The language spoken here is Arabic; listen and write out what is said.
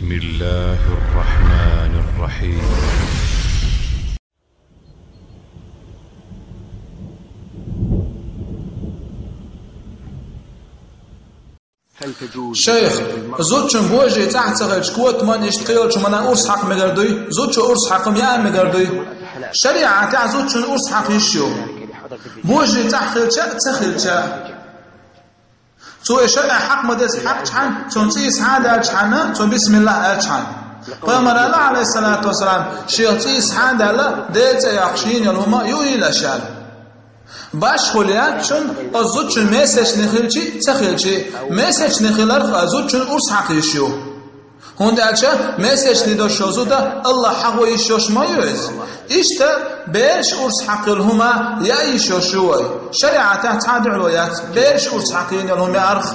بسم الله الرحمن الرحيم. شيخ زوجن بوجه تحت قوت من اشتغل شو منا أرس حق مقردوي زوج أرس حق مياه مقردوي شريعة تاع زوجن أرس حق يشيو بوجه تحت تخل شا تو شرع حق مدرس حق شحن تنسيس هذا شحنه تو بسم الله شحن فمر الله عليه الصلاة والسلام شيخ هذا لا ديت يخشين يلهما يوهي لشال باش خليات شن أزوج مسج نخلشي تخلشي مسج نخلر أزوج أرس حق يشيو هون داشة مسج نداشو زودا الله حق ويشوش ما يوز إشتا بيش أرس حق الهما يا يشوشوي شريعة تعدل ويات بيش أرس حقين الهما أرخ